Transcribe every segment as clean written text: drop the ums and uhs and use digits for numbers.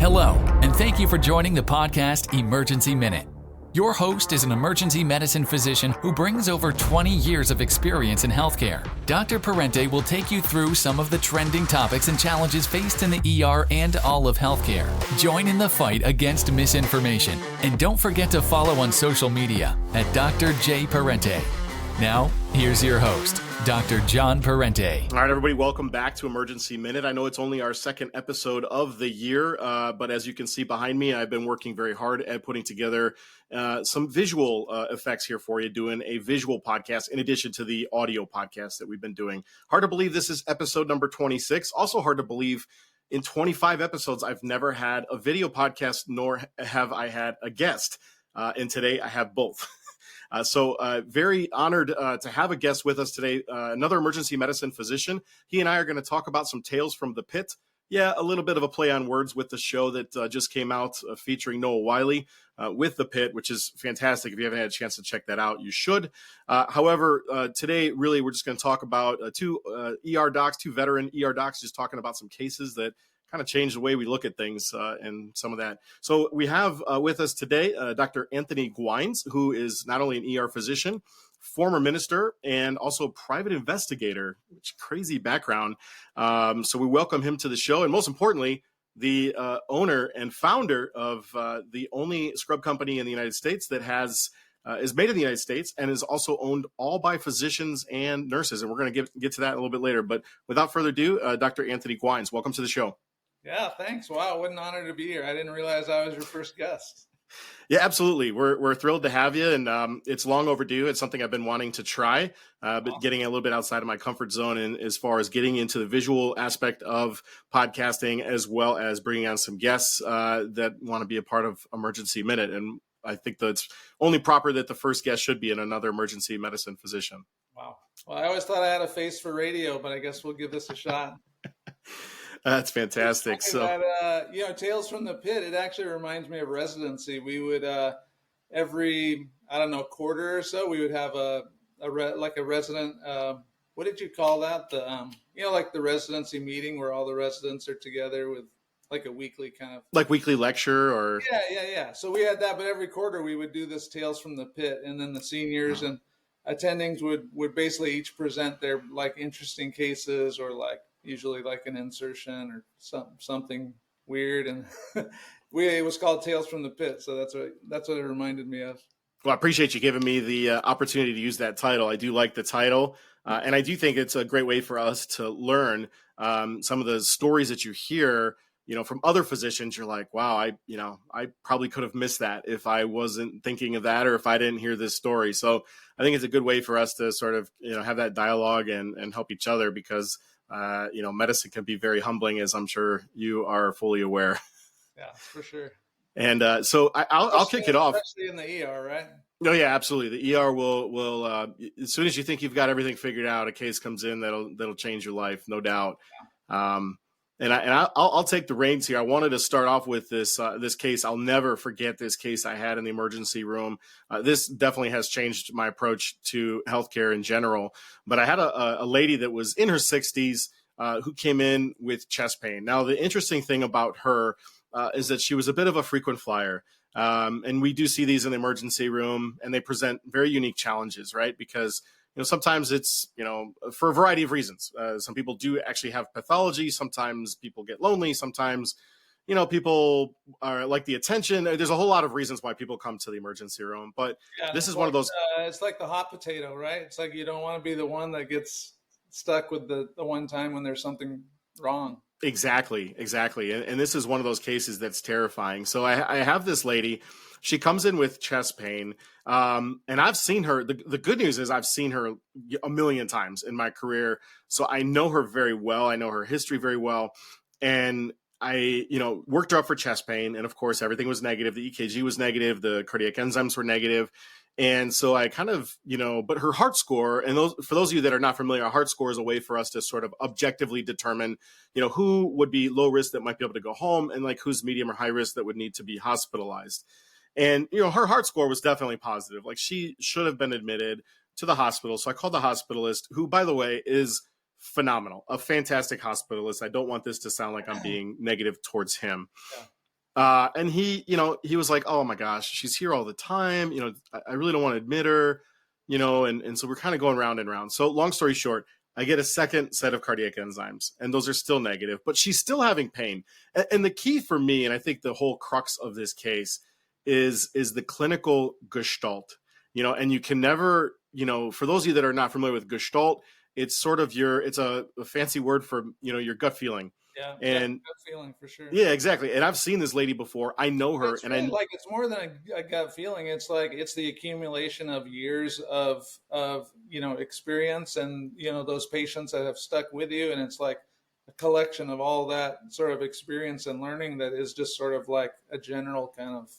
Hello, and thank you for joining the podcast Emergency Minute. Your host is an emergency medicine physician who brings over 20 years of experience in healthcare. Dr. Parente will take you through some of the trending topics and challenges faced in the ER and all of healthcare. Join in the fight against misinformation, and don't forget to follow on social media at Dr. J. Parente. Now, here's your host, Dr. John Parente. All right, everybody, welcome back to Emergency Minute. I know it's only our second episode of the year, but as you can see behind me, I've been working very hard at putting together some visual effects here for you, doing a visual podcast in addition to the audio podcast that we've been doing. Hard to believe this is episode number 26. Also hard to believe in 25 episodes, I've never had a video podcast, nor have I had a guest. And today I have both. So very honored to have a guest with us today, another emergency medicine physician. He and I are going to talk about some tales from the pit. Yeah, a little bit of a play on words with the show that just came out featuring Noah Wiley with the pit, which is fantastic. If you haven't had a chance to check that out, you should. However, today, really, we're just going to talk about two ER docs, two veteran ER docs, just talking about some cases that kind of change the way we look at things and some of that. So we have with us today Dr. Anthony Guynes, who is not only an ER physician, former minister, and also private investigator, which crazy background. So we welcome him to the show. And most importantly, the owner and founder of the only scrub company in the United States that is made in the United States and is also owned all by physicians and nurses. And we're going to get to that a little bit later. But without further ado, Dr. Anthony Guynes, welcome to the show. Yeah, thanks. Wow, what an honor to be here. I didn't realize I was your first guest. Yeah, absolutely. We're thrilled to have you, and it's long overdue. It's something I've been wanting to try, but getting a little bit outside of my comfort zone, and as far as getting into the visual aspect of podcasting, as well as bringing on some guests that want to be a part of Emergency Minute. And I think that it's only proper that the first guest should be another emergency medicine physician. Wow. Well, I always thought I had a face for radio, but I guess we'll give this a shot. That's fantastic. So, that, Tales from the Pit, it actually reminds me of residency. We would, every, quarter or so, we would have a resident, what did you call that? The, like the residency meeting where all the residents are together with like a weekly kind of. Like weekly lecture or. Yeah. So we had that, but every quarter we would do this Tales from the Pit, and then the seniors and attendings would basically each present their like interesting cases or like, usually like an insertion or something weird. And it was called Tales from the Pit. So that's what it reminded me of. Well, I appreciate you giving me the opportunity to use that title. I do like the title. And I do think it's a great way for us to learn some of the stories that you hear, from other physicians. You're like, wow, I probably could have missed that if I wasn't thinking of that or if I didn't hear this story. So I think it's a good way for us to sort of, have that dialogue and help each other because medicine can be very humbling, as I'm sure you are fully aware. Yeah, for sure. And so I'll kick it off. Especially in the ER, right? No, yeah, absolutely. The ER will as soon as you think you've got everything figured out, a case comes in that'll change your life, no doubt. And I'll take the reins here. I wanted to start off with this case. I'll never forget this case I had in the emergency room. This definitely has changed my approach to healthcare in general. But I had a lady that was in her 60s who came in with chest pain. Now, the interesting thing about her is that she was a bit of a frequent flyer. And we do see these in the emergency room, and they present very unique challenges, right? Because sometimes it's, for a variety of reasons. Some people do actually have pathology. Sometimes people get lonely. Sometimes, people are like the attention. There's a whole lot of reasons why people come to the emergency room. But this is one of those. It's like the hot potato, right? It's like you don't want to be the one that gets stuck with the one time when there's something wrong. Exactly. And this is one of those cases that's terrifying. So I have this lady. She comes in with chest pain, and I've seen her. The good news is I've seen her a million times in my career, so I know her very well. I know her history very well, and I, worked her up for chest pain, and of course everything was negative. The EKG was negative, the cardiac enzymes were negative, and so I kind of, but her heart score, and for those of you that are not familiar, a heart score is a way for us to sort of objectively determine, who would be low risk that might be able to go home, and like who's medium or high risk that would need to be hospitalized. And, her heart score was definitely positive. Like she should have been admitted to the hospital. So I called the hospitalist, who, by the way, is phenomenal, a fantastic hospitalist. I don't want this to sound like I'm being negative towards him. And he was like, oh my gosh, she's here all the time. I really don't want to admit her, and so we're kind of going round and round. So long story short, I get a second set of cardiac enzymes, and those are still negative, but she's still having pain. And the key for me, and I think the whole crux of this case is the clinical gestalt, and you can never, for those of you that are not familiar with gestalt, it's sort of it's a fancy word for, your gut feeling. Yeah, And gut feeling for sure. yeah, exactly. And I've seen this lady before. I know her, It's really like it's more than a gut feeling. It's like it's the accumulation of years of experience, and those patients that have stuck with you, and it's like a collection of all that sort of experience and learning that is just sort of like a general kind of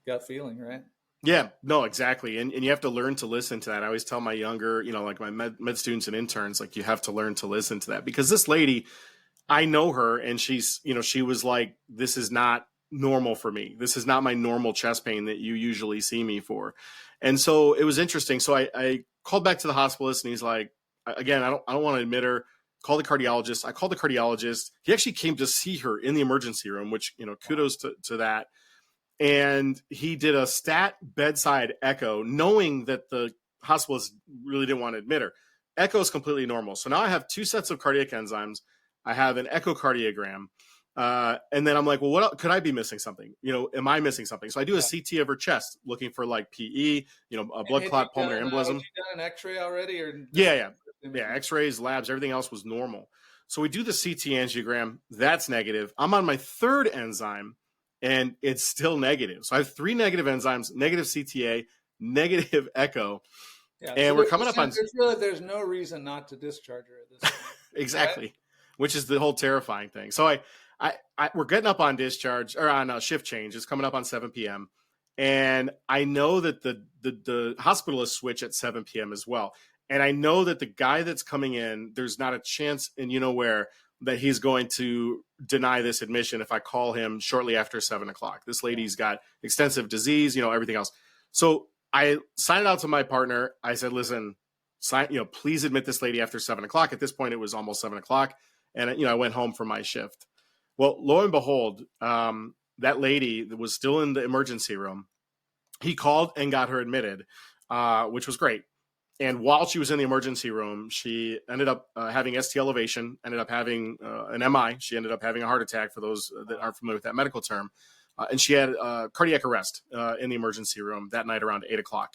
gut feeling, right? Yeah, no, exactly. And you have to learn to listen to that. I always tell my younger, like my med students and interns, like you have to learn to listen to that, because this lady, I know her, and she's, she was like, this is not normal for me. This is not my normal chest pain that you usually see me for. And so it was interesting. So I called back to the hospitalist, and he's like, again, I don't want to admit her. Call the cardiologist. I called the cardiologist. He actually came to see her in the emergency room, which, kudos to that. And he did a stat bedside echo, knowing that the hospitalist really didn't want to admit her. Echo is completely normal. So now I have 2 sets of cardiac enzymes. I have an echocardiogram. And then I'm like, well, what else? Could I be missing something? Am I missing something? So I do a CT of her chest, looking for like PE, a blood clot, pulmonary embolism. Have you done an X-ray already? Or Yeah. X-rays, labs, everything else was normal. So we do the CT angiogram. That's negative. I'm on my 3rd enzyme, and it's still negative. So I have 3 negative enzymes, negative CTA, negative echo. Yeah, and so we're coming up on. There's no reason not to discharge her at this point. Exactly. Right? Which is the whole terrifying thing. So we're getting up on discharge, or on a shift change. It's coming up on 7 p.m. And I know that the hospitalists switch at 7 p.m. as well. And I know that the guy that's coming in, there's not a chance in where that he's going to deny this admission if I call him shortly after 7 o'clock. This lady's got extensive disease, everything else. So I signed it out to my partner. I said, listen, please admit this lady after 7 o'clock. At this point, it was almost 7 o'clock. And, I went home for my shift. Well, lo and behold, that lady that was still in the emergency room, he called and got her admitted, which was great. And while she was in the emergency room, she ended up having ST elevation, ended up having an MI. She ended up having a heart attack, for those that aren't familiar with that medical term. And she had cardiac arrest in the emergency room that night around 8 o'clock.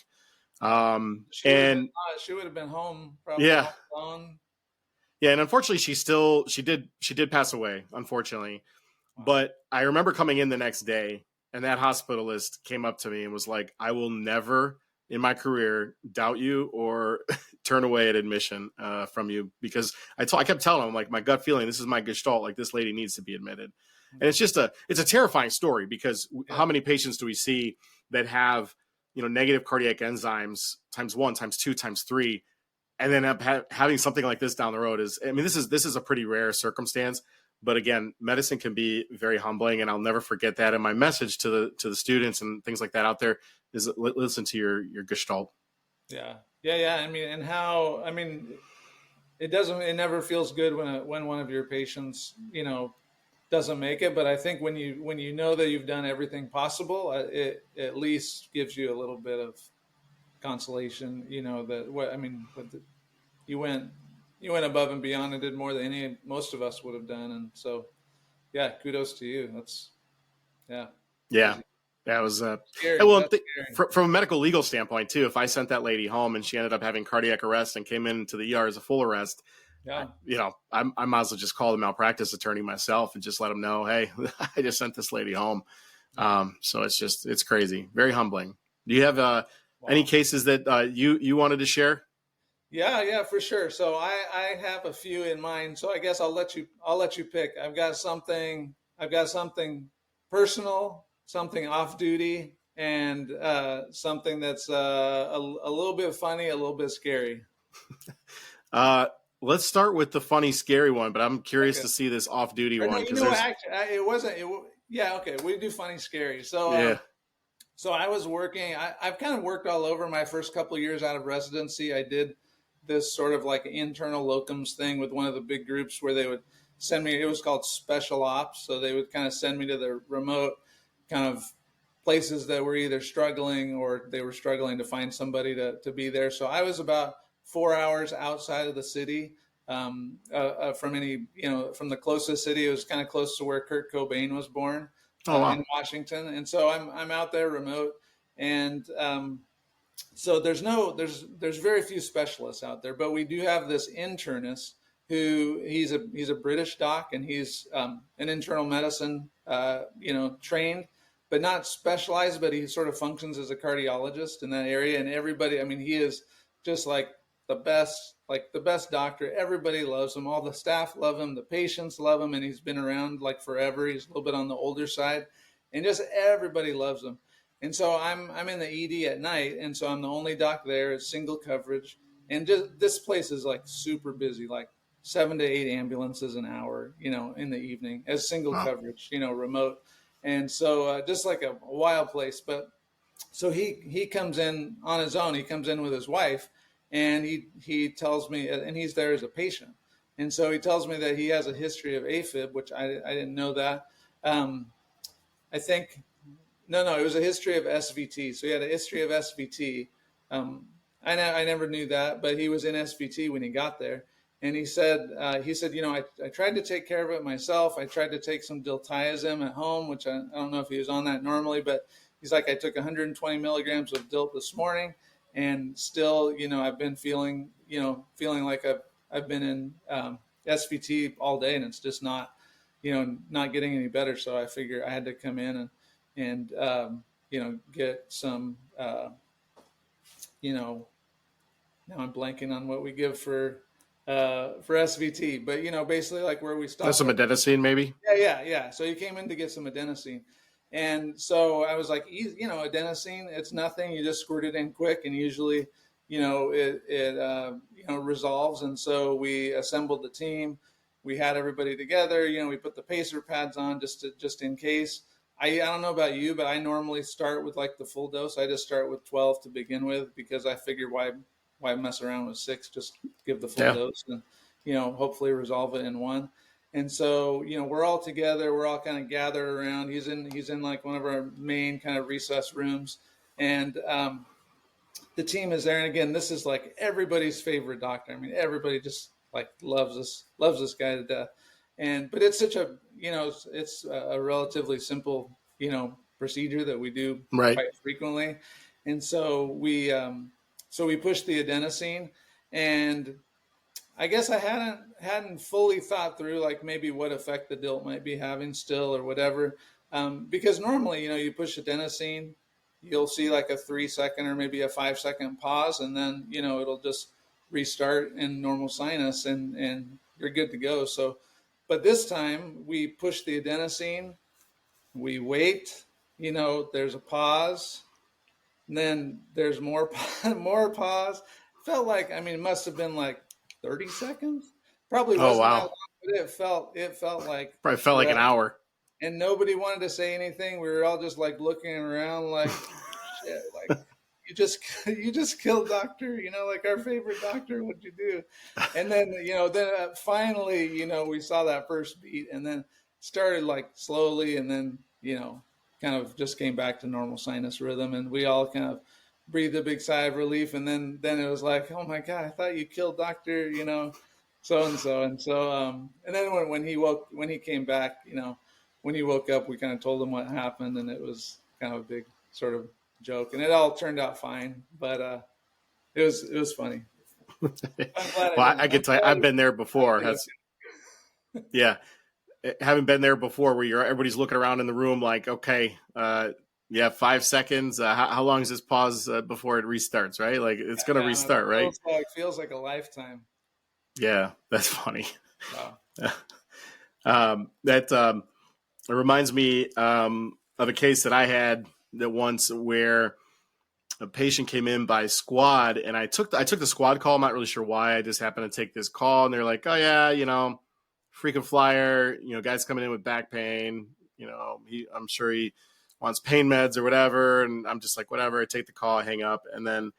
She would have been home probably. Yeah. Long. Yeah, and unfortunately, she did pass away, unfortunately. Wow. But I remember coming in the next day, and that hospitalist came up to me and was like, I will never in my career doubt you or turn away an admission from you, because I kept telling him, like, my gut feeling, this is my gestalt, like this lady needs to be admitted. And it's just it's a terrifying story, because how many patients do we see that have, negative cardiac enzymes times 1, times 2, times 3, and then having something like this down the road this is a pretty rare circumstance. But again, medicine can be very humbling, and I'll never forget that. And my message to the students and things like that out there is listen to your gestalt. Yeah. It never feels good when one of your patients, doesn't make it. But I think when you know that you've done everything possible, it at least gives you a little bit of consolation, you went above and beyond and did more than most of us would have done. And so, yeah, kudos to you. That was scary. well, from a medical legal standpoint too. If I sent that lady home and she ended up having cardiac arrest and came into the ER as a full arrest, I might as well just call the malpractice attorney myself and just let them know, hey, I just sent this lady home. So it's crazy, very humbling. Do you have any cases that you wanted to share? Yeah, for sure. So I have a few in mind. So I guess I'll let you pick. I've got something personal, something off duty, and something that's a little bit funny, a little bit scary. Let's start with the funny, scary one, but I'm curious to see this off duty one. Okay. We do funny, scary. So so I was working. I've kind of worked all over my first couple of years out of residency. I did this sort of like internal locums thing with one of the big groups where they would send me, it was called special ops. So they would kind of send me to the remote kind of places that were either struggling or they were struggling to find somebody to be there. So I was about 4 hours outside of the city from any, from the closest city. It was kind of close to where Kurt Cobain was born Oh, wow. in Washington. And so I'm out there remote. And so there's very few specialists out there, but we do have this internist who he's a British doc, and he's an internal medicine, trained, but not specialized, but he sort of functions as a cardiologist in that area. And everybody, I mean, he is just like the best doctor. Everybody loves him. All the staff love him. The patients love him. And he's been around like forever. He's a little bit on the older side, and just everybody loves him. And so I'm in the ED at night. And so I'm the only doc there. It's single coverage. And just this place is like super busy, like 7 to 8 ambulances an hour, in the evening as single coverage, remote. And so just like a wild place. But so he comes in on his own. He comes in with his wife, and he tells me, and he's there as a patient. And so he tells me that he has a history of AFib, which I didn't know that. I think, no, it was a history of SVT. So he had a history of SVT. I never knew that, but he was in SVT when he got there. And he said, I tried to take care of it myself. I tried to take some diltiazem at home, which I don't know if he was on that normally, but he's like, I took 120 milligrams of Dilt this morning, and still, I've been feeling like I've been in SVT all day, and it's just not getting any better. So I figured I had to come in and get some, now I'm blanking on what we give for SVT, but basically like where we stopped. That's some adenosine, maybe. Yeah. So he came in to get some adenosine, and so I was like, adenosine, it's nothing. You just squirt it in quick, and usually, it resolves. And so we assembled the team. We had everybody together. We put the pacer pads on just in case. I don't know about you, but I normally start with like the full dose. I just start with 12 to begin with, because I figure why mess around with 6, just give the full dose and, hopefully resolve it in 1. And so, we're all together, we're all kind of gathered around. He's in like one of our main kind of recess rooms, and the team is there. And again, this is like everybody's favorite doctor. I mean, everybody just like loves this guy to death. But it's such a, it's a relatively simple, procedure that we do quite frequently. And so we pushed the adenosine, and I guess I hadn't fully thought through like maybe what effect the Dilt might be having still or whatever. Because normally, you push adenosine, you'll see like a 3-second or maybe a 5-second pause, and then, it'll just restart in normal sinus and you're good to go. So, but this time we push the adenosine, we wait, there's a pause, and then there's more pause. Felt like, it must have been like 30 seconds. Probably wasn't that long, but it felt like probably felt like an hour. And nobody wanted to say anything. We were all just like looking around like, shit, like you just killed doctor, like our favorite doctor. What'd you do? And then, finally, we saw that first beat, and then started like slowly, and then, kind of just came back to normal sinus rhythm, and we all kind of breathed a big sigh of relief. And then it was like, oh my God, I thought you killed doctor, so-and-so. And so, and then when he came back, when he woke up, we kind of told him what happened, and it was kind of a big sort of joke, and it all turned out fine, but it was funny. I can tell you, I've been there before. Yeah. Having been there before, where everybody's looking around in the room like, okay, 5 seconds. How long is this pause before it restarts? Right, like it's going to restart, right? It feels like a lifetime. Yeah, that's funny. Wow. That it reminds me of a case that I had that once where a patient came in by squad, and I took the squad call. I'm not really sure why. I just happened to take this call, and they're like, oh yeah, frequent flyer, guy's coming in with back pain, I'm sure he wants pain meds or whatever. And I'm just like, whatever. I take the call, I hang up, and then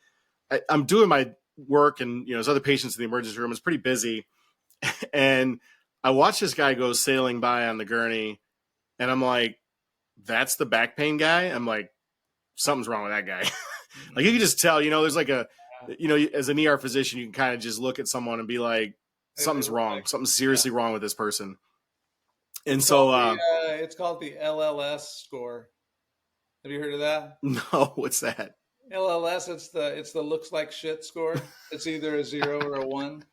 I'm doing my work, and there's other patients in the emergency room. It's pretty busy. And I watched this guy go sailing by on the gurney, and I'm like, that's the back pain guy? I'm like, something's wrong with that guy. Like, you can just tell, there's like as an ER physician, you can kind of just look at someone and be like, something's wrong. Something's seriously wrong with this person. And it's called the LLS score. Have you heard of that? No, what's that? LLS, it's the looks like shit score. It's either a 0 or a 1.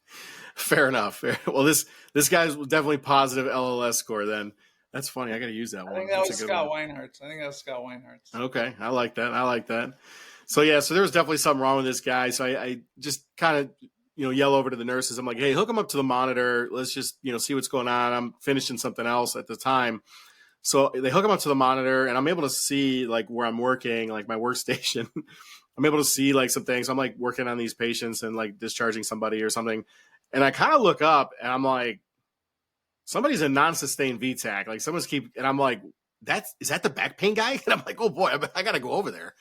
Fair enough. Well, this guy's definitely positive LLS score then. That's funny. I got to use that one. I think that was Scott Weinhardt's. Okay. I like that. So, yeah, so there was definitely something wrong with this guy. So I just kind of, yell over to the nurses. I'm like, hey, hook him up to the monitor. Let's just, see what's going on. I'm finishing something else at the time. So they hook him up to the monitor, and I'm able to see like where I'm working, like my workstation. I'm able to see like some things. I'm like working on these patients and like discharging somebody or something. And I kind of look up and I'm like, somebody's in non-sustained VTAC. Like and I'm like, is that the back pain guy? And I'm like, oh boy, I got to go over there.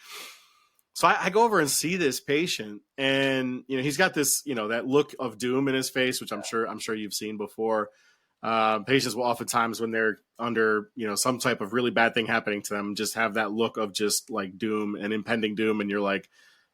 So I go over and see this patient, and he's got this, that look of doom in his face, which I'm sure you've seen before. Patients will oftentimes, when they're under, some type of really bad thing happening to them, just have that look of just like doom and impending doom, and you're like,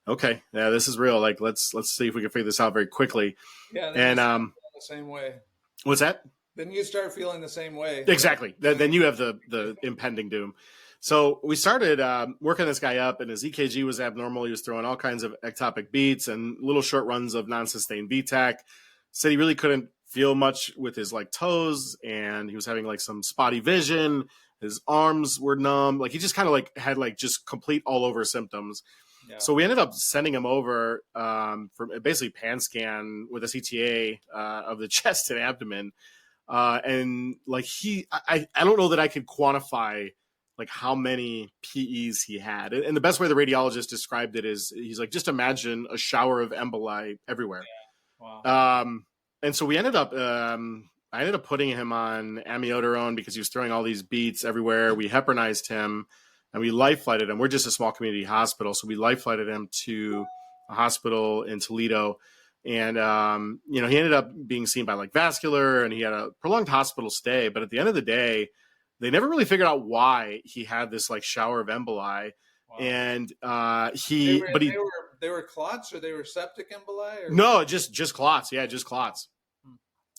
okay, yeah, this is real. Like, let's see if we can figure this out very quickly. Yeah, and the same way. What's that? Then you start feeling the same way. Exactly. Then you have the impending doom. So we started working this guy up, and his EKG was abnormal. He was throwing all kinds of ectopic beats and little short runs of non-sustained VTAC. Said he really couldn't feel much with his like toes, and he was having like some spotty vision. His arms were numb. Like, he just kind of like had like just complete all over symptoms. Yeah. So we ended up sending him over for basically pan scan with a CTA of the chest and abdomen. And like I don't know that I could quantify like how many PEs he had. And the best way the radiologist described it is he's like, just imagine a shower of emboli everywhere. Yeah. Wow. And so we ended up, I ended up putting him on amiodarone because he was throwing all these beats everywhere. We heparinized him and we life flighted him. We're just a small community hospital. So we life flighted him to a hospital in Toledo. And, he ended up being seen by like vascular, and he had a prolonged hospital stay. But at the end of the day, they never really figured out why he had this like shower of emboli. Wow. And they were clots, or they were septic emboli? Or? No, just clots. Yeah, just clots.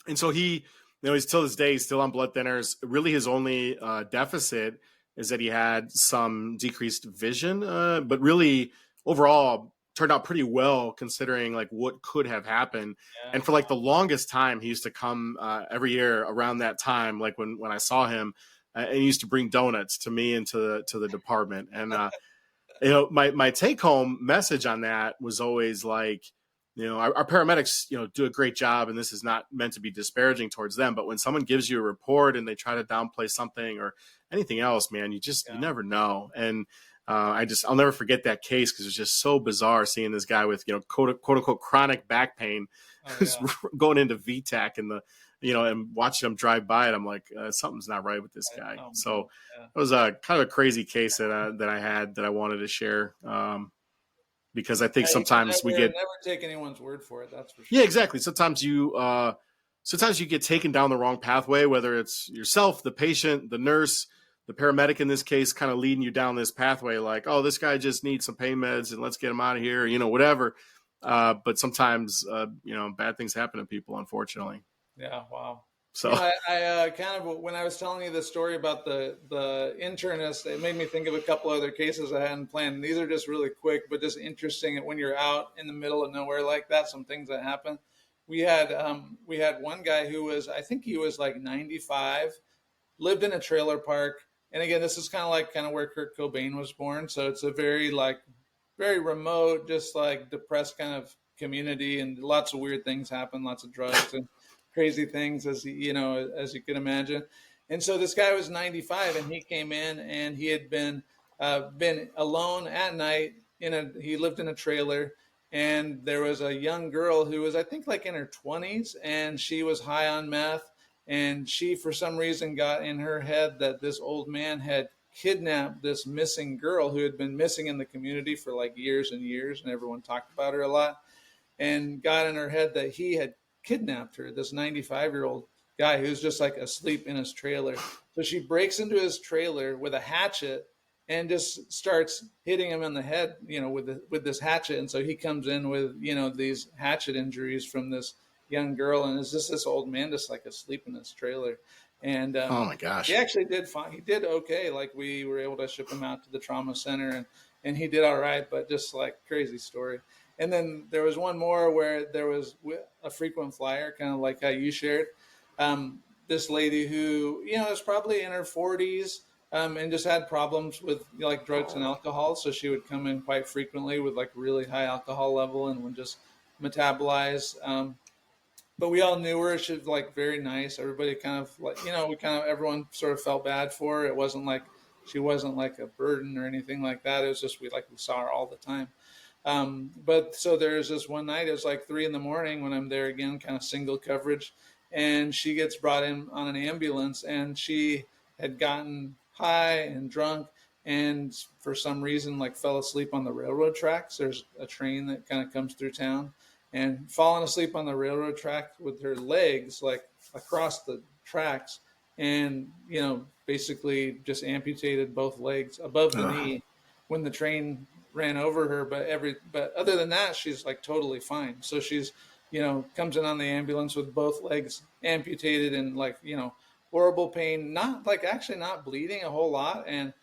And so he's till this day, he's still on blood thinners. Really, his only deficit is that he had some decreased vision, but really overall turned out pretty well considering like what could have happened. Yeah. And for like the longest time, he used to come every year around that time, like when I saw him, and he used to bring donuts to me and to the department. And my take home message on that was always like, our paramedics, do a great job, and this is not meant to be disparaging towards them. But when someone gives you a report and they try to downplay something or anything else, man, you never know. And I'll never forget that case because it was just so bizarre seeing this guy with, quote unquote chronic back pain who's going into VTAC and watching him drive by it. I'm like, something's not right with this guy. So it was a kind of a crazy case that I had that I wanted to share. Because I think sometimes we never take anyone's word for it. That's for sure. Yeah, exactly. Sometimes you get taken down the wrong pathway, whether it's yourself, the patient, the nurse, the paramedic in this case, kind of leading you down this pathway. Like, oh, this guy just needs some pain meds and let's get him out of here, whatever. But sometimes, bad things happen to people, unfortunately. Yeah. Wow. So I kind of, when I was telling you the story about the internist, it made me think of a couple other cases I hadn't planned. These are just really quick, but just interesting when you're out in the middle of nowhere like that, some things that happen. We had one guy who was, I think he was like 95, lived in a trailer park. And again, this is kind of where Kurt Cobain was born. So it's a very remote, just like depressed kind of community, and lots of weird things happen, lots of drugs and crazy things, as you can imagine. And so this guy was 95, and he came in, and he had been alone at night. He lived in a trailer, and there was a young girl who was, I think, like in her 20s, and she was high on meth, and she, for some reason, got in her head that this old man had kidnapped this missing girl who had been missing in the community for like years and years, and everyone talked about her a lot, and got in her head that he had kidnapped her, this 95-year-old guy who's just like asleep in his trailer. So she breaks into his trailer with a hatchet and just starts hitting him in the head, with this hatchet. And so he comes in with, these hatchet injuries from this young girl, and it's just this old man just like asleep in his trailer. And Oh my gosh. he actually did fine. He did okay. Like we were able to ship him out to the trauma center, and he did all right. But just like crazy story. And then there was one more where there was a frequent flyer, kind of like how you shared. This lady who, is probably in her 40s, and just had problems with like drugs and alcohol. So she would come in quite frequently with like really high alcohol level and would just metabolize. But we all knew her. She was like very nice. Everybody kind of like, everyone sort of felt bad for her. It wasn't like, she wasn't like a burden or anything like that. It was just, we saw her all the time. But so there's this one night, it was like 3 a.m. when I'm there again, kind of single coverage. And she gets brought in on an ambulance, and she had gotten high and drunk, and for some reason, like fell asleep on the railroad tracks. There's a train that kind of comes through town, and fallen asleep on the railroad track with her legs like across the tracks, and basically just amputated both legs above the knee when the train ran over her. But other than that, she's like totally fine. So she's comes in on the ambulance with both legs amputated and like horrible pain, not like actually not bleeding a whole lot. And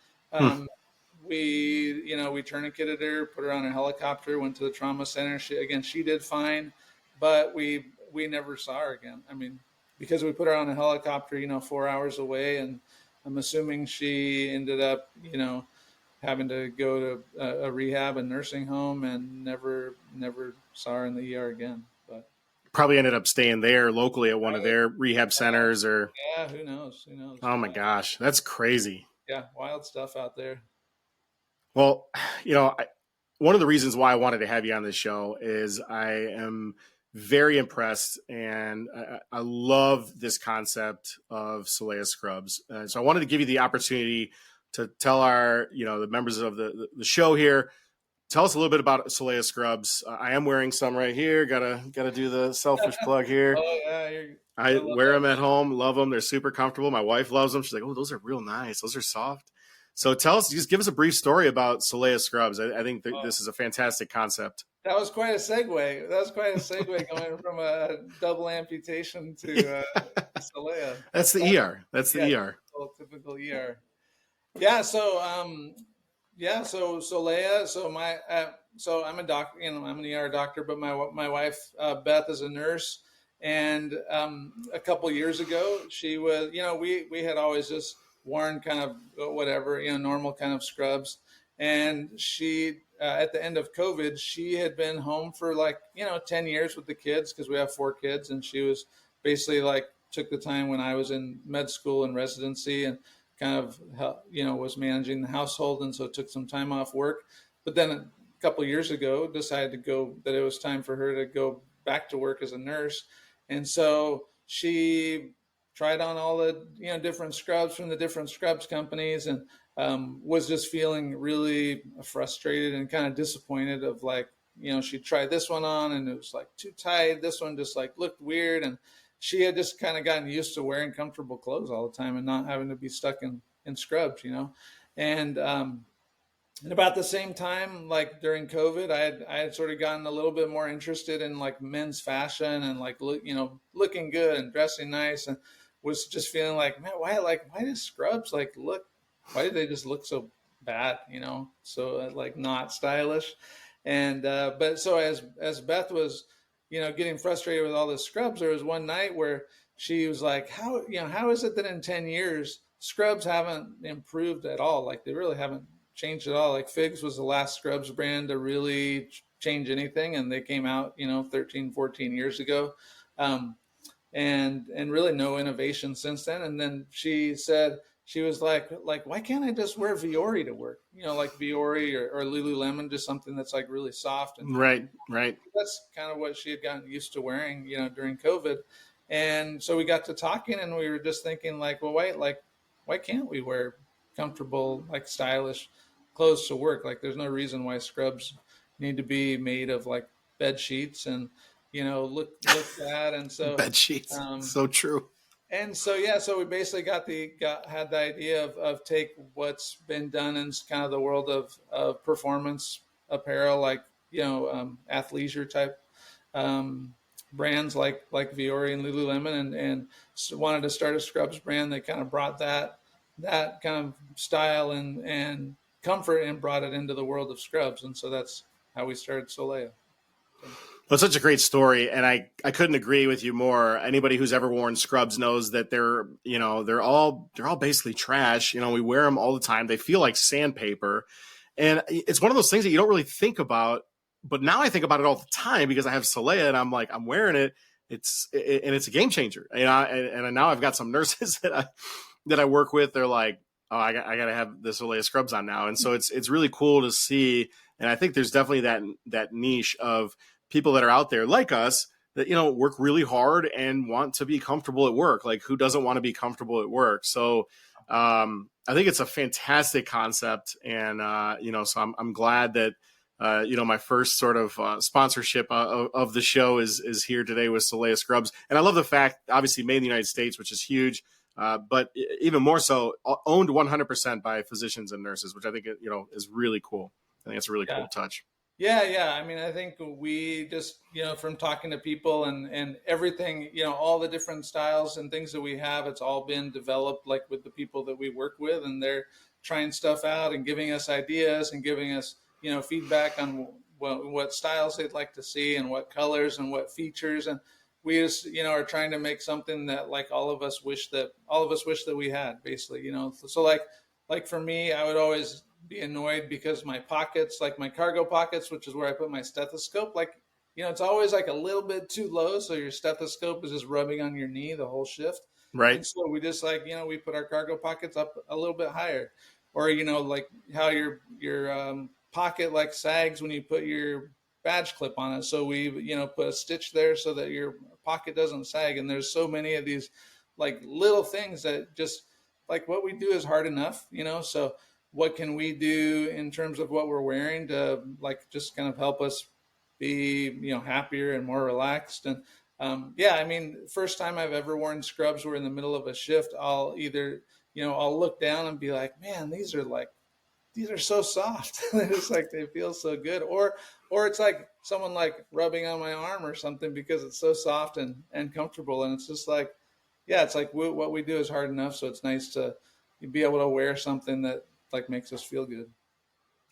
we tourniqueted her, put her on a helicopter, went to the trauma center. She did fine, but we never saw her again. I mean, because we put her on a helicopter 4 hours away, and I'm assuming she ended up having to go to a rehab and nursing home, and never saw her in the ER again. But probably ended up staying there locally at one of their rehab centers, or who knows? Oh my gosh, that's crazy. Yeah, wild stuff out there. Well, one of the reasons why I wanted to have you on this show is I am very impressed, and I love this concept of Soleya Scrubs. So I wanted to give you the opportunity to tell our, the members of the show here, tell us a little bit about Soleya Scrubs. I am wearing some right here. Gotta do the selfish plug here. Oh yeah, I wear them at home. Love them. They're super comfortable. My wife loves them. She's like, "Oh, those are real nice. Those are soft." So just give us a brief story about Soleya Scrubs. I think this is a fantastic concept. That was quite a segue. Going from a double amputation to Soleya. That's the ER. That's the ER. Typical ER. Yeah. So Soleya. So I'm a doctor. I'm an ER doctor, but my wife Beth is a nurse. And a couple years ago, she was. We had always just worn kind of whatever, normal kind of scrubs. And she, at the end of COVID, she had been home for 10 years with the kids, because we have 4 kids. And she was basically took the time when I was in med school and residency, and kind of, was managing the household. And so took some time off work. But then a couple of years ago, decided that it was time for her to go back to work as a nurse. And so she tried on all the different scrubs from the different scrubs companies, and was just feeling really frustrated and kind of disappointed of she tried this one on and it was too tight. This one just looked weird, and she had just kind of gotten used to wearing comfortable clothes all the time and not having to be stuck in scrubs, and about the same time, during COVID, I had sort of gotten a little bit more interested in men's fashion and looking good and dressing nice, and was just feeling man, why does scrubs why do they just look so bad, so not stylish. And but so as Beth was getting frustrated with all the scrubs, there was one night where she was like, how is it that in 10 years scrubs haven't improved at all? They really haven't changed at all. Figs was the last scrubs brand to really change anything, and they came out 13, 14 years ago. And really no innovation since then. And then she said, she was like, why can't I just wear Viore to work? Viore or Lululemon, just something that's really soft. And right. That's kind of what she had gotten used to wearing, during COVID. And so we got to talking, and we were just thinking why can't we wear comfortable, stylish clothes to work? There's no reason why scrubs need to be made of bed sheets and look bad. And so bed sheets, so true. And so, yeah, so we basically had the idea of take what's been done in kind of the world of performance apparel, like, athleisure type um, brands like Viore and Lululemon, and wanted to start a scrubs brand that kind of brought that kind of style and comfort and brought it into the world of scrubs. And so that's how we started Soleya. So. Well, it's such a great story, and I couldn't agree with you more. Anybody who's ever worn scrubs knows that they're all basically trash. We wear them all the time. They feel like sandpaper, and it's one of those things that you don't really think about. But now I think about it all the time because I have Soleya, and I'm wearing it. It's a game changer. And now I've got some nurses that I work with. They're like, oh, I got to have the Soleya scrubs on now, and so it's really cool to see. And I think there's definitely that niche of people that are out there like us that, work really hard and want to be comfortable at work. Like, who doesn't want to be comfortable at work? So I think it's a fantastic concept. And, so I'm glad that, my first sort of sponsorship of the show is here today with Soleya Scrubs. And I love the fact, obviously made in the United States, which is huge. But even more so, owned 100% by physicians and nurses, which I think, is really cool. I think it's a really cool touch. Yeah. I mean, I think we just, from talking to people and everything, all the different styles and things that we have, it's all been developed like with the people that we work with, and they're trying stuff out and giving us ideas and giving us, feedback on what styles they'd like to see and what colors and what features. And we just, are trying to make something that like all of us wish that we had, basically, So like for me, I would always be annoyed because my pockets, like my cargo pockets, which is where I put my stethoscope, like, it's always like a little bit too low. So your stethoscope is just rubbing on your knee the whole shift. Right. And so we just we put our cargo pockets up a little bit higher, or, like how your pocket like sags when you put your badge clip on it. So we, put a stitch there so that your pocket doesn't sag. And there's so many of these like little things that just like what we do is hard enough, so what can we do in terms of what we're wearing to like just kind of help us be happier and more relaxed. And I mean, first time I've ever worn scrubs, we're in the middle of a shift, I'll either I'll look down and be like, man, these are so soft. They're just like, they feel so good, or it's like someone like rubbing on my arm or something because it's so soft and comfortable. And it's just like, yeah, it's like what we do is hard enough, so it's nice to be able to wear something that like makes us feel good.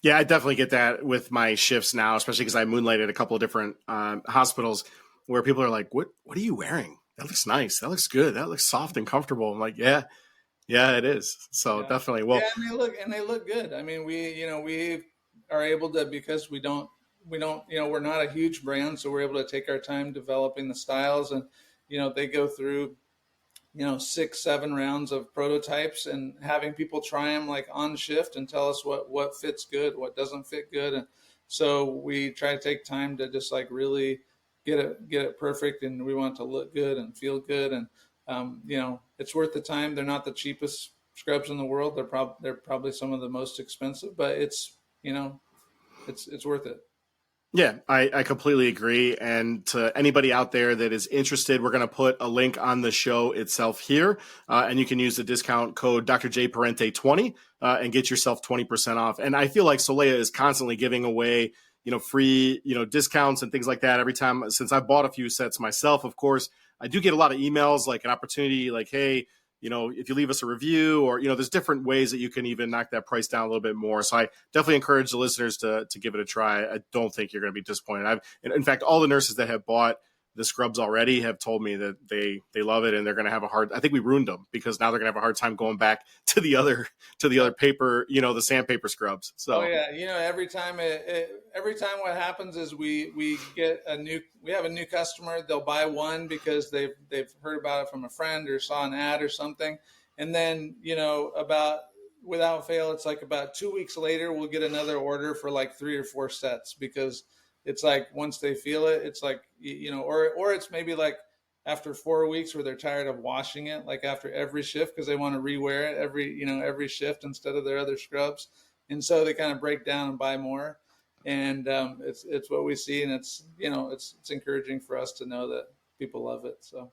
Yeah, I definitely get that with my shifts now, especially because I moonlight at a couple of different hospitals where people are like, what are you wearing? That looks nice. That looks good. That looks soft and comfortable. I'm like, yeah, it is. So definitely. Well, yeah, and they look good. I mean, we are able to, because we don't, we're not a huge brand. So we're able to take our time developing the styles, and, they go through 6-7 rounds of prototypes and having people try them like on shift and tell us what fits good, what doesn't fit good. And so we try to take time to just like really get it perfect, and we want it to look good and feel good. And it's worth the time. They're not the cheapest scrubs in the world. They're probably some of the most expensive, but it's worth it. Yeah, I completely agree. And to anybody out there that is interested, we're going to put a link on the show itself here. And you can use the discount code Dr. J Parente 20 and get yourself 20% off. And I feel like Soleya is constantly giving away, free, discounts and things like that every time. Since I've bought a few sets myself, of course, I do get a lot of emails, like an opportunity, like, hey, if you leave us a review, or, there's different ways that you can even knock that price down a little bit more. So I definitely encourage the listeners to give it a try. I don't think you're going to be disappointed. In fact, all the nurses that have bought the scrubs already have told me that they love it, and they're going to have I think we ruined them, because now they're going to have a hard time going back to the other paper, the sandpaper scrubs. So every time what happens is we have a new customer. They'll buy one because they've heard about it from a friend or saw an ad or something, and then without fail, it's like about 2 weeks later we'll get another order for like 3 or 4 sets, because it's like once they feel it, it's like, or it's maybe like after 4 weeks where they're tired of washing it, like after every shift, because they want to rewear it every shift instead of their other scrubs. And so they kind of break down and buy more. And it's what we see. And it's encouraging for us to know that people love it. So.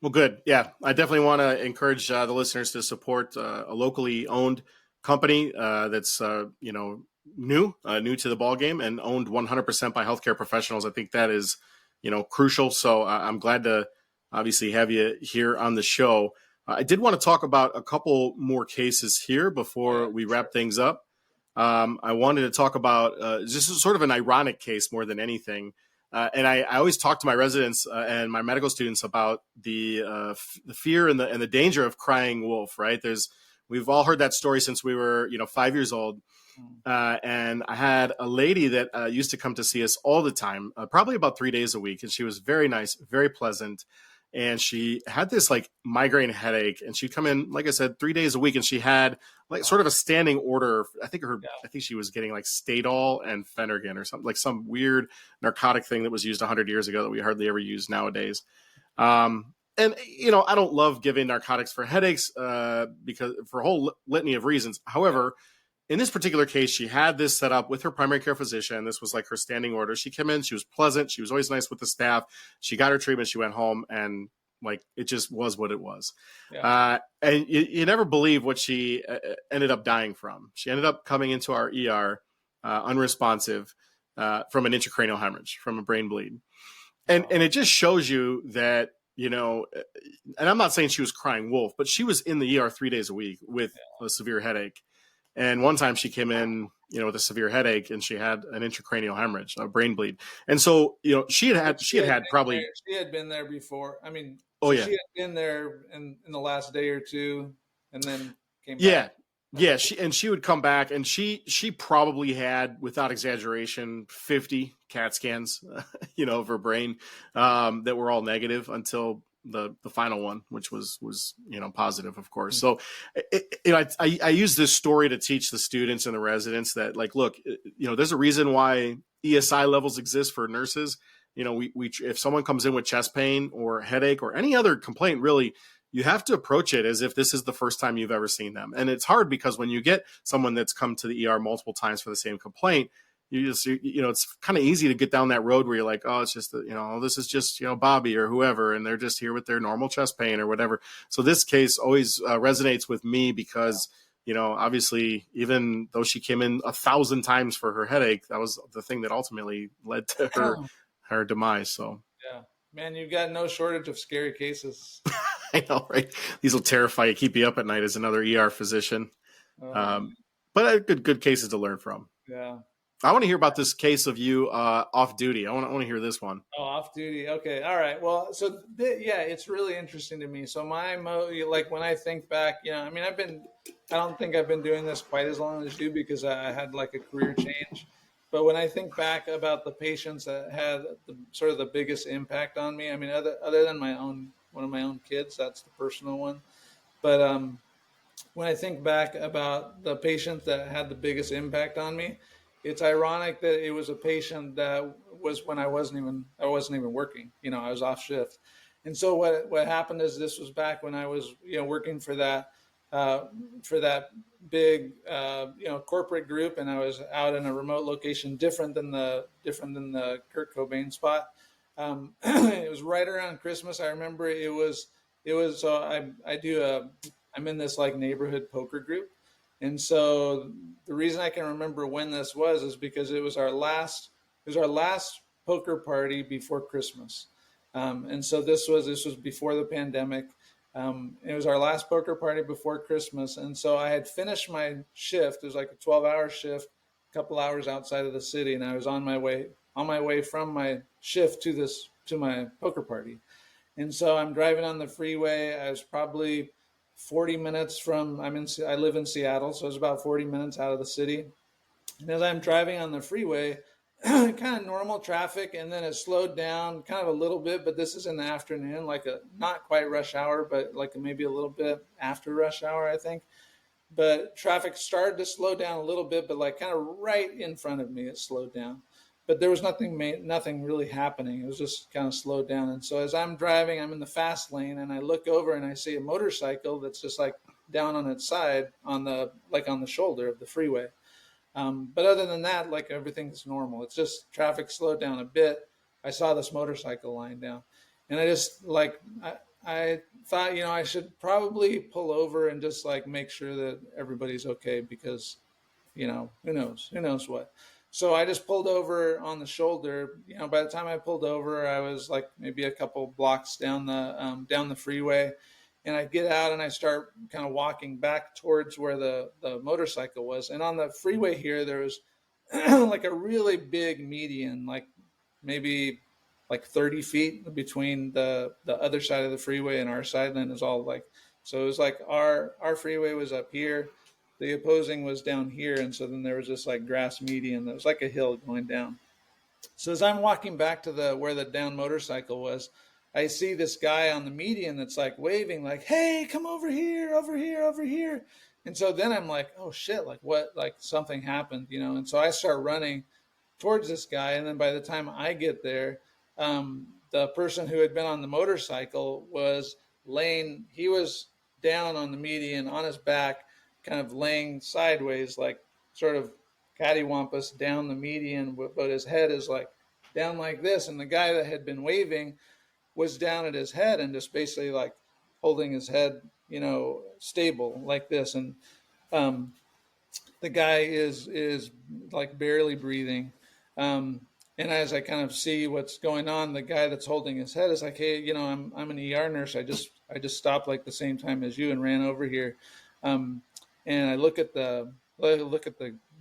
Well, good. Yeah, I definitely want to encourage the listeners to support a locally owned company that's new to the ball game and owned 100% by healthcare professionals. I think that is crucial. So I'm glad to obviously have you here on the show. I did want to talk about a couple more cases here before we wrap things up. I wanted to talk about this is sort of an ironic case more than anything. And I always talk to my residents and my medical students about the fear and the danger of crying wolf. Right? We've all heard that story since we were 5 years old. And I had a lady that used to come to see us all the time, probably about 3 days a week, and she was very nice, very pleasant. And she had this like migraine headache, and she'd come in, like I said, 3 days a week, and she had like sort of a standing order. I think she was getting like Stadol and Phenergan or something, like some weird narcotic thing that was used 100 years ago that we hardly ever use nowadays. And I don't love giving narcotics for headaches because for a whole litany of reasons. However, in this particular case, she had this set up with her primary care physician. This was like her standing order. She came in, she was pleasant. She was always nice with the staff. She got her treatment. She went home, and like, it just was what it was. Yeah. And you never believe what she ended up dying from. She ended up coming into our ER unresponsive from an intracranial hemorrhage, from a brain bleed. And it just shows you that, and I'm not saying she was crying wolf, but she was in the ER 3 days a week with a severe headache. And one time she came in, with a severe headache, and she had an intracranial hemorrhage, a brain bleed. And so, she had probably. She had been there before. I mean, she had been there in the last day or two, and then came back. Yeah. She would come back, and she probably had, without exaggeration, 50 CAT scans, of her brain that were all negative until the final one, which was positive, of course. So I use this story to teach the students and the residents that, like, look, there's a reason why ESI levels exist for nurses. We if someone comes in with chest pain or headache or any other complaint, really, you have to approach it as if this is the first time you've ever seen them. And it's hard because when you get someone that's come to the ER multiple times for the same complaint, it's kind of easy to get down that road where you're like, oh, it's just, this is just, Bobby or whoever, and they're just here with their normal chest pain or whatever. So this case always resonates with me because, obviously, even though she came in 1,000 times for her headache, that was the thing that ultimately led to her demise. So, yeah, man, you've got no shortage of scary cases. I know, right? These will terrify you, keep you up at night as another ER physician. But good cases to learn from. Yeah. I want to hear about this case of you off duty. I want to hear this one. Oh, off duty. Okay. All right. Well, so it's really interesting to me. So when I think back, I don't think I've been doing this quite as long as you because I had like a career change. But when I think back about the patients that had sort of the biggest impact on me, other than one of my own kids, that's the personal one. But when I think back about the patient that had the biggest impact on me, it's ironic that it was a patient that was when I wasn't even working. I was off shift. And so what happened is this was back when I was, working for that big, corporate group, and I was out in a remote location, different than the Kurt Cobain spot. It was right around Christmas. I remember it was, so I'm in this like neighborhood poker group. And so the reason I can remember when this was is because it was our last poker party before Christmas. And so this was before the pandemic. It was our last poker party before Christmas. And so I had finished my shift. It was like a 12-hour shift, a couple hours outside of the city. And I was on my way from my shift to my poker party. And so I'm driving on the freeway. I was probably 40 minutes I live in Seattle, so it was about 40 minutes out of the city. And as I'm driving on the freeway, kind of normal traffic, and then it slowed down kind of a little bit, but this is in the afternoon, like a not quite rush hour, but like maybe a little bit after rush hour, I think. But traffic started to slow down a little bit, but like kind of right in front of me, it slowed down. But there was nothing really happening. It was just kind of slowed down. And so as I'm driving, I'm in the fast lane, and I look over and I see a motorcycle that's just like down on its side on the shoulder of the freeway. But other than that, like everything's normal. It's just traffic slowed down a bit. I saw this motorcycle lying down, and I just I thought, I should probably pull over and just like make sure that everybody's okay because, who knows what. So I just pulled over on the shoulder. By the time I pulled over, I was like maybe a couple blocks down the freeway, and I get out and I start kind of walking back towards where the motorcycle was. And on the freeway here, there was like a really big median, like maybe like 30 feet between the other side of the freeway and our side. And then it's all like, so it was like our freeway was up here, the opposing was down here. And so then there was this like grass median that was like a hill going down. So as I'm walking back to where the down motorcycle was, I see this guy on the median that's like waving, like, "Hey, come over here, over here, over here." And so then I'm like, "Oh shit, like what, like something happened, And so I start running towards this guy. And then by the time I get there, the person who had been on the motorcycle was he was down on the median on his back, kind of laying sideways, like sort of cattywampus down the median, but his head is like down like this. And the guy that had been waving was down at his head and just basically like holding his head, stable like this. And the guy is like barely breathing. And as I kind of see what's going on, the guy that's holding his head is like, "Hey, I'm an ER nurse. I just stopped like the same time as you and ran over here." And I look at the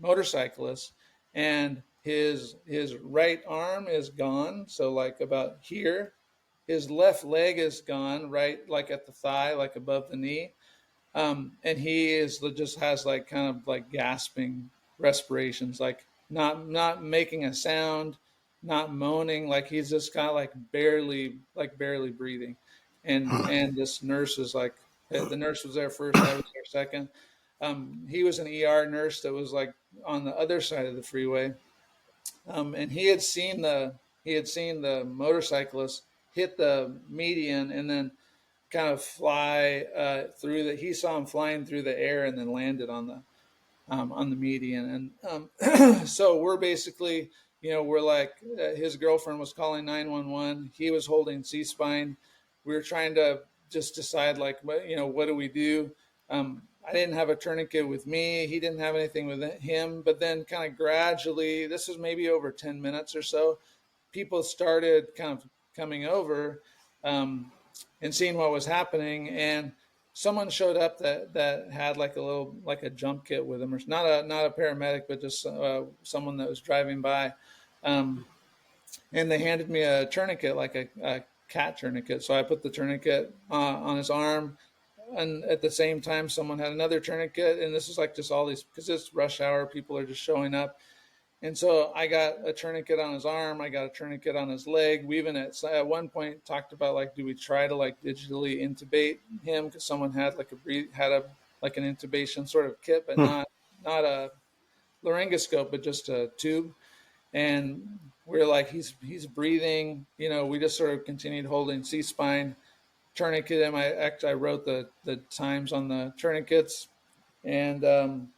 motorcyclist, and his right arm is gone, so like about here. His left leg is gone, right, like at the thigh, like above the knee. And he just has like kind of like gasping respirations, like not making a sound, not moaning, like he's just kind of like barely breathing. And this nurse is like, the nurse was there first, I was there second. He was an ER nurse that was like on the other side of the freeway, and he had seen the motorcyclist hit the median and then kind of fly he saw him flying through the air and then landed on the median. And so we're basically, we're like, his girlfriend was calling 911. He was holding C-spine. We were trying to just decide like, what do we do? I didn't have a tourniquet with me. He didn't have anything with him. But then kind of gradually, this was maybe over 10 minutes or so, people started kind of coming over and seeing what was happening. And someone showed up that had like a jump kit with him, or not a paramedic, but just someone that was driving by. And they handed me a tourniquet, like a cat tourniquet. So I put the tourniquet on his arm. And at the same time, someone had another tourniquet. And this is like just all these, because it's rush hour, people are just showing up. And so I got a tourniquet on his arm. I got a tourniquet on his leg. We even at one point talked about like, do we try to like digitally intubate him? Because someone had like an intubation sort of kit, but not a laryngoscope, but just a tube. And we're like, he's breathing. We just sort of continued holding C-spine, tourniquet him. I wrote the times on the tourniquets, and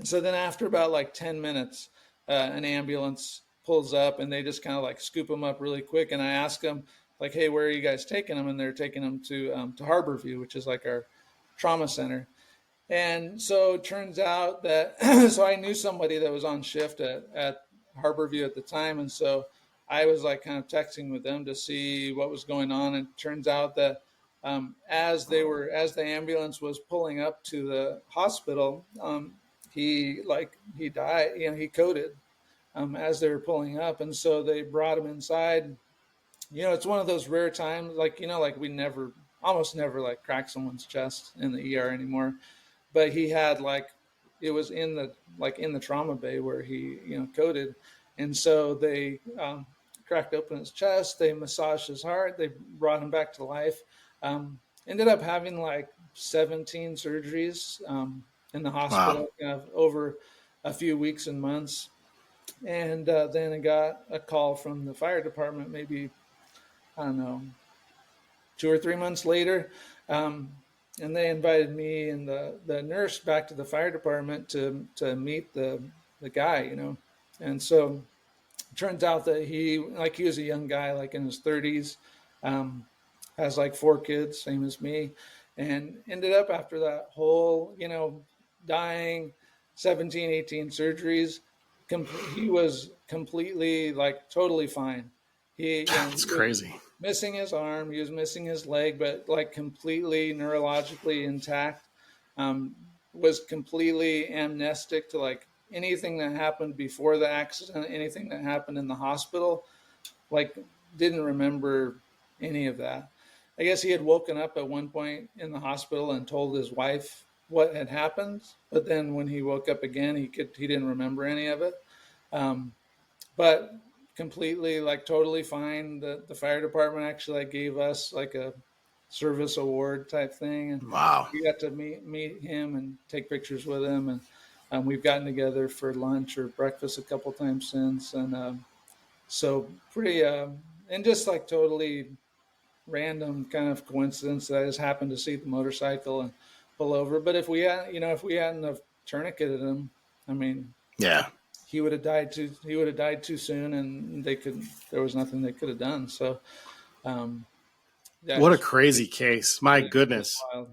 so then after about like 10 minutes. An ambulance pulls up and they just kind of like scoop them up really quick. And I ask them like, "Hey, where are you guys taking them?" And they're taking them to Harborview, which is like our trauma center. And so it turns out that, so I knew somebody that was on shift at Harborview at the time. And so I was like kind of texting with them to see what was going on. And it turns out that as the ambulance was pulling up to the hospital, he died, he coded as they were pulling up. And so they brought him inside. It's one of those rare times, like, like we almost never like crack someone's chest in the ER anymore. But he had it was in the trauma bay where he, coded. And so they cracked open his chest, they massaged his heart, they brought him back to life. Ended up having like 17 surgeries in the hospital, kind of over a few weeks and months. And then I got a call from the fire department, maybe, I don't know, 2 or 3 months later. And they invited me and the nurse back to the fire department to meet the guy, And so it turns out that he was a young guy, like in his 30s. has like 4 kids, same as me, and ended up after that whole, dying 17, 18 surgeries. He was completely, like, totally fine. That's He was crazy. missing his arm, he was missing his leg, but like completely neurologically intact. Um, was completely amnestic to like anything that happened before the accident, anything that happened in the hospital. Like, didn't remember any of that. I guess he had woken up at one point in the hospital and told his wife what had happened, but then when he woke up again, he didn't remember any of it. Um, but completely, like, totally fine. The fire department actually like gave us like a service award type thing, and Wow. we got to meet him and take pictures with him, and we've gotten together for lunch or breakfast a couple times since, and so pretty and just like totally random kind of coincidence that I just happened to see the motorcycle and pull over. But if we hadn't have tourniqueted him, I mean, Yeah. he would have died too soon, and there was nothing they could have done. So yeah, What a crazy case. My goodness. wild.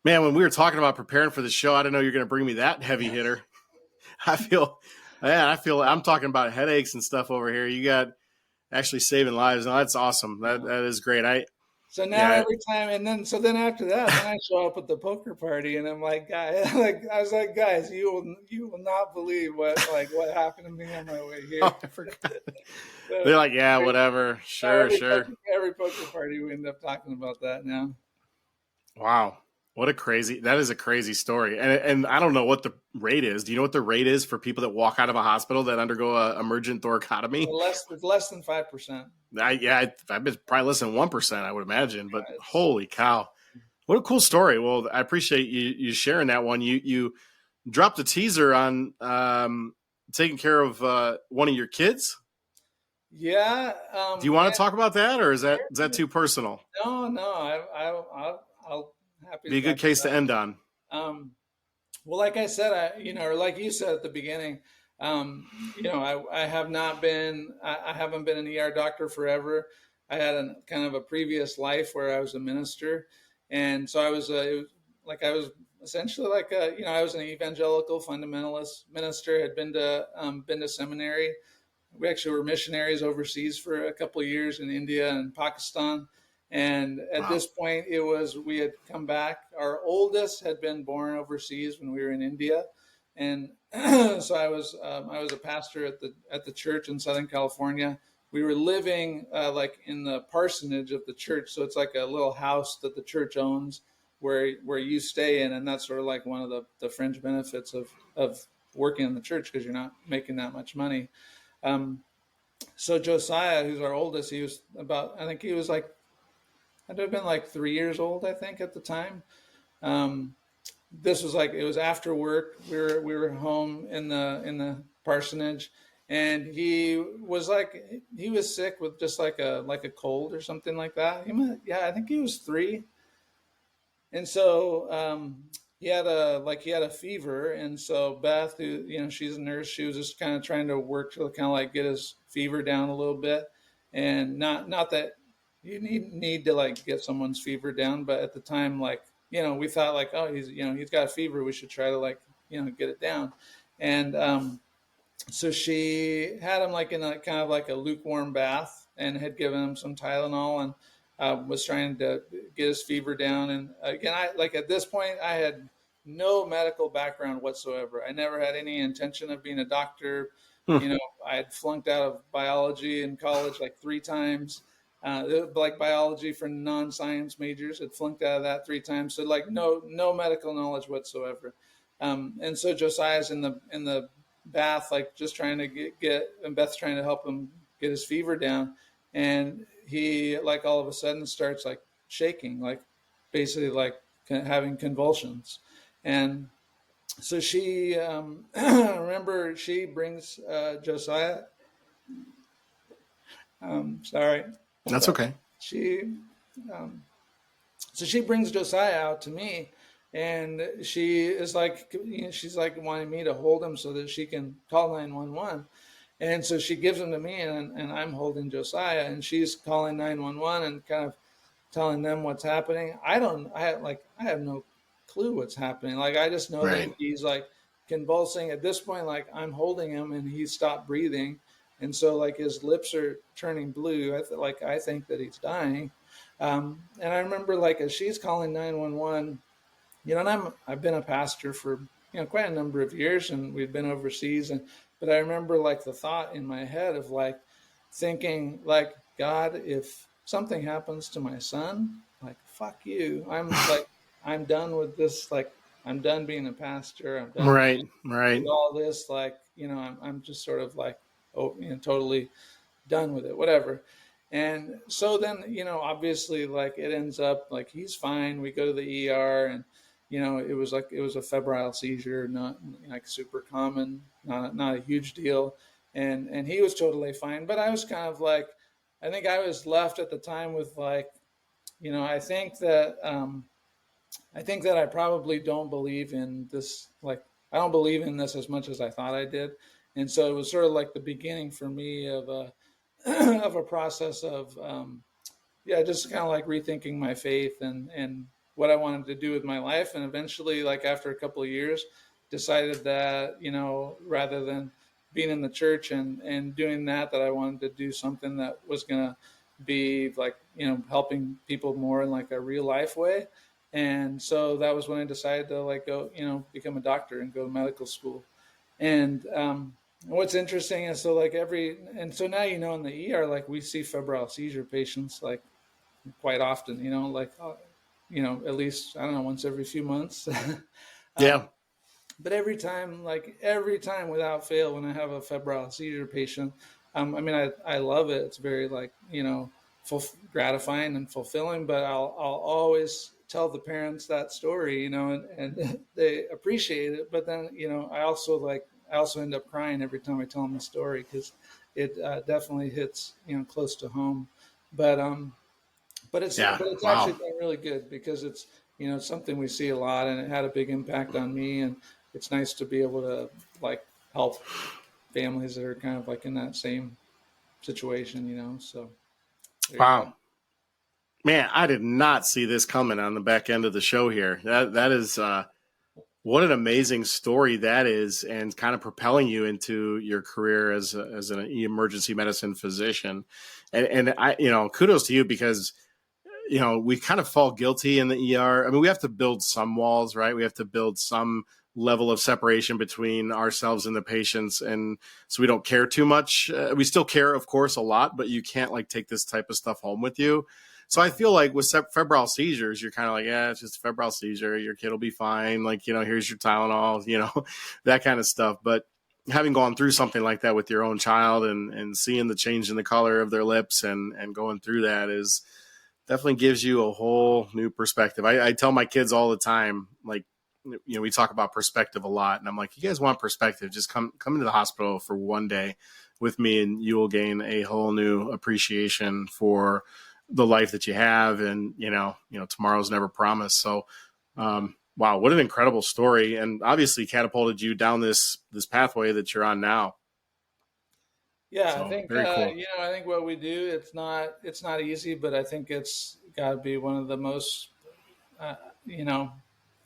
Man, when we were talking about preparing for the show, I didn't know you're going to bring me that heavy hitter. I feel I'm talking about headaches and stuff over here. You got actually saving lives. No, that's awesome. That is great. So now every time, and then after that, then I show up at the poker party, and I'm like, guys, guys, you will not believe what happened to me on my way here. Oh, I forgot. They're like, yeah, whatever, sure. Every poker party, we end up talking about that now. Wow. That is a crazy story. And I don't know what the rate is. Do you know what the rate is for people that walk out of a hospital that undergo a emergent thoracotomy? It's less than 5%. I've been probably less than 1%, I would imagine, but holy cow. What a cool story. Well, I appreciate you sharing that one. You dropped a teaser on taking care of one of your kids. Yeah. Do you want to talk about that, or is that too personal? No. I'll happy be a good case to end on. Well, like I said, or like you said at the beginning, I haven't been an ER doctor forever. I had a kind of a previous life where I was a minister, and so I was essentially like I was an evangelical fundamentalist minister. Had been to seminary. We actually were missionaries overseas for a couple of years in India and Pakistan. And at this point, we had come back. Our oldest had been born overseas when we were in India, and so I was a pastor at the church in Southern California. We were living like in the parsonage of the church, so it's like a little house that the church owns where you stay in, and that's sort of like one of the fringe benefits of working in the church because you're not making that much money. So Josiah, who's our oldest, he was like. I'd have been like 3 years old, I think, at the time. This was like, it was after work. We were home in the parsonage, and he was sick with just like a cold or something like that. I think he was 3, and so he had a fever, and so Beth, who she's a nurse, she was just kind of trying to work to kind of like get his fever down a little bit, and not that. You need to like get someone's fever down, but at the time, we thought like, oh, he's got a fever. We should try to get it down. And so she had him like in a kind of like a lukewarm bath and had given him some Tylenol and was trying to get his fever down. And again, at this point, I had no medical background whatsoever. I never had any intention of being a doctor. I had flunked out of biology in college like 3 times. Like biology for non-science majors, had flunked out of that 3 times. So like no medical knowledge whatsoever. And so Josiah's in the bath, like just trying to get and Beth's trying to help him get his fever down. And he like all of a sudden starts like shaking, like basically like having convulsions. And so she, remember she brings Josiah. Sorry. That's okay. So she brings Josiah out to me, and she is like, she's like wanting me to hold him so that she can call 911. And so she gives him to me, and I'm holding Josiah, and she's calling 911 and kind of telling them what's happening. I have no clue what's happening. Like, I just know that Right. he's like convulsing at this point. Like, I'm holding him and he stopped breathing. And so like his lips are turning blue. I think that he's dying. And I remember like as she's calling 911, and I've been a pastor for, quite a number of years, and we've been overseas. But I remember like the thought in my head of like thinking like, God, if something happens to my son, like, fuck you. I'm done with this. Like, I'm done being a pastor. I'm done Right. with Right. all this. Like, I'm just sort of like, oh, totally done with it, whatever. And so then, obviously like it ends up like he's fine. We go to the ER, and, it was a febrile seizure, not like super common, not a huge deal. And he was totally fine. But I was kind of like, I think I was left at the time with like, I think that I probably don't believe in this. Like, I don't believe in this as much as I thought I did. And so it was sort of like the beginning for me of a, of a process of, just kind of like rethinking my faith and what I wanted to do with my life. And eventually, like after a couple of years, decided that, rather than being in the church and doing that I wanted to do something that was going to be like, helping people more in like a real life way. And so that was when I decided to like go, become a doctor and go to medical school. And what's interesting is so like so now, in the ER, like we see febrile seizure patients like quite often, at least, I don't know, once every few months. Yeah. But every time without fail, when I have a febrile seizure patient, I love it. It's very like, gratifying and fulfilling, but I'll always tell the parents that story, and they appreciate it. But then, I also end up crying every time I tell them the story, because it definitely hits, close to home. But, Yeah. but it's actually Wow. been really good, because it's, something we see a lot, and it had a big impact on me. And it's nice to be able to like help families that are kind of like in that same situation, so there you go. Wow. Man, I did not see this coming on the back end of the show here. That is what an amazing story that is, and kind of propelling you into your career as an emergency medicine physician. And I, kudos to you, because we kind of fall guilty in the ER. I mean, we have to build some walls, right? We have to build some level of separation between ourselves and the patients, and so we don't care too much. We still care, of course, a lot, but you can't like take this type of stuff home with you. So I feel like with febrile seizures, you're kind of like, yeah, it's just a febrile seizure. Your kid will be fine. Like, here's your Tylenol, that kind of stuff. But having gone through something like that with your own child, and seeing the change in the color of their lips and going through that is definitely gives you a whole new perspective. I tell my kids all the time, like, we talk about perspective a lot, and I'm like, you guys want perspective, just come into the hospital for one day with me, and you will gain a whole new appreciation for the life that you have. And, tomorrow's never promised. So, wow, what an incredible story. And obviously catapulted you down this pathway that you're on now. Yeah, I So think very cool. I think what we do, it's not easy, but I think it's got to be one of the most uh, you know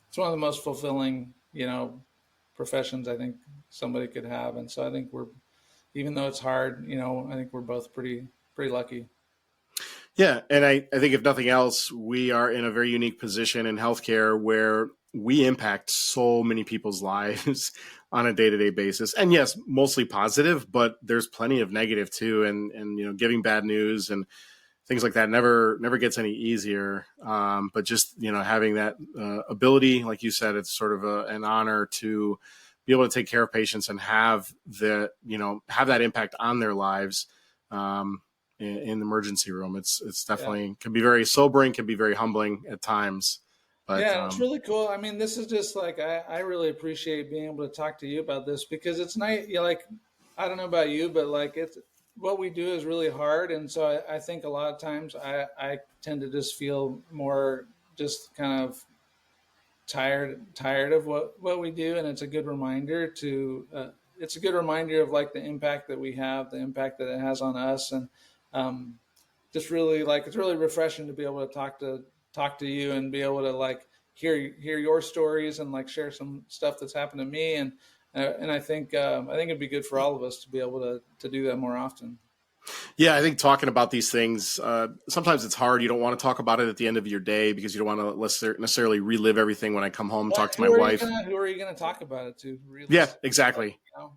it's one of the most fulfilling, professions I think somebody could have. And so I think even though it's hard, I think we're both pretty lucky. Yeah. And I think if nothing else, we are in a very unique position in healthcare where we impact so many people's lives on a day-to-day basis. And yes, mostly positive, but there's plenty of negative too. And giving bad news and things like that never gets any easier. But just, having that ability, like you said, it's sort of an honor to be able to take care of patients and have that impact on their lives. In the emergency room, it's definitely can be very sobering, can be very humbling at times. But Yeah, it's really cool. I mean, this is just like I really appreciate being able to talk to you about this, because it's nice. Like, I don't know about you, but like it's what we do is really hard, and so I think a lot of times I tend to just feel more just kind of tired of what we do, and it's a good reminder of like the impact that we have, the impact that it has on us. And just really like, it's really refreshing to be able to talk to you and be able to like hear your stories and like share some stuff that's happened to me. And I think it'd be good for all of us to be able to do that more often. Yeah, I think talking about these things, sometimes it's hard. You don't want to talk about it at the end of your day because you don't want to necessarily relive everything when I come home, talk to my wife. Who are you going to talk about it to? Yeah, exactly. You know?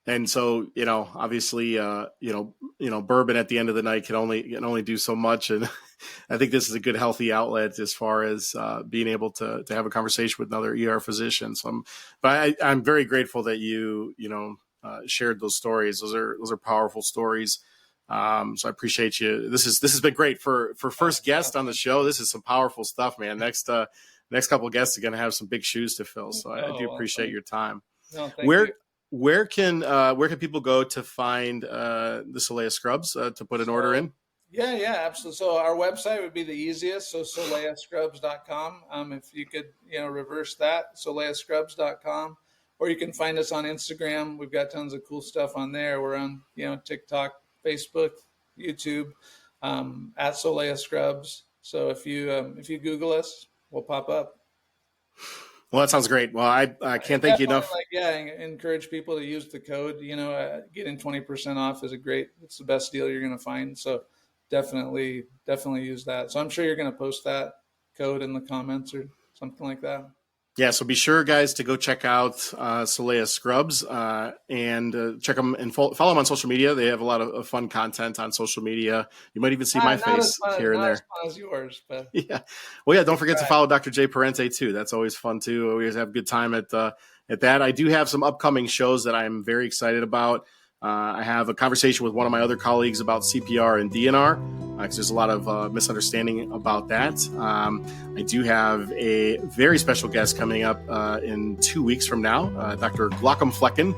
And so, obviously, bourbon at the end of the night can only do so much. And I think this is a good, healthy outlet as far as being able to have a conversation with another ER physician. So I'm very grateful that you shared those stories. Those are powerful stories. So I appreciate you. This has been great for first guest on the show. This is some powerful stuff, man. Next couple of guests are going to have some big shoes to fill. So I do appreciate your time. No, thank you. Where can people go to find the Soleya Scrubs to put an order in? Yeah, absolutely. So our website would be the easiest. So soleyascrubs.com. If you could, reverse that, soleyascrubs.com, or you can find us on Instagram. We've got tons of cool stuff on there. We're on, TikTok, Facebook, YouTube, at Soleya Scrubs. So if you Google us, we'll pop up. Well, that sounds great. Well, I can't thank you enough. Encourage people to use the code. Getting 20% off is it's the best deal you're going to find. So definitely use that. So I'm sure you're going to post that code in the comments or something like that. Yeah, so be sure, guys, to go check out Soleya Scrubs and check them and follow them on social media. They have a lot of fun content on social media. You might even see my face here and there. Not as fun as yours, but yeah. Well, yeah. Don't forget to follow Dr. J Parente too. That's always fun too. We always have a good time at that. I do have some upcoming shows that I'm very excited about. I have a conversation with one of my other colleagues about CPR and DNR because there's a lot of misunderstanding about that. I do have a very special guest coming up in 2 weeks from now, Dr. Glaucom Flecken,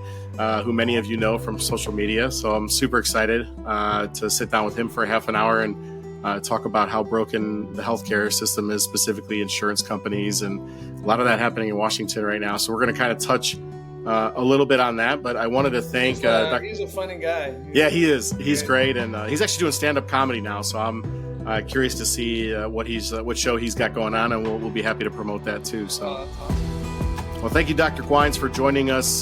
who many of you know from social media. So I'm super excited to sit down with him for a half an hour and talk about how broken the healthcare system is, specifically insurance companies, and a lot of that happening in Washington right now. So we're going to kind of touch a little bit on that, but I wanted to thank he's a funny guy. Yeah, he is. He's great, and he's actually doing stand-up comedy now. So I'm curious to see what show he's got going on, and we'll be happy to promote that too. So, that's awesome. Well, thank you, Dr. Guynes, for joining us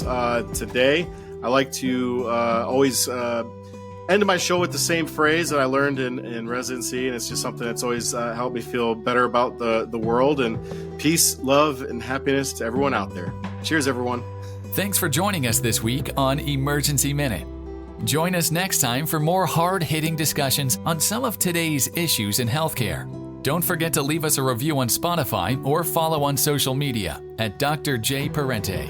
today. I like to always end my show with the same phrase that I learned in residency, and it's just something that's always helped me feel better about the world. And peace, love, and happiness to everyone out there. Cheers, everyone. Thanks for joining us this week on Emergency Minute. Join us next time for more hard-hitting discussions on some of today's issues in healthcare. Don't forget to leave us a review on Spotify or follow on social media at Dr. J Parente.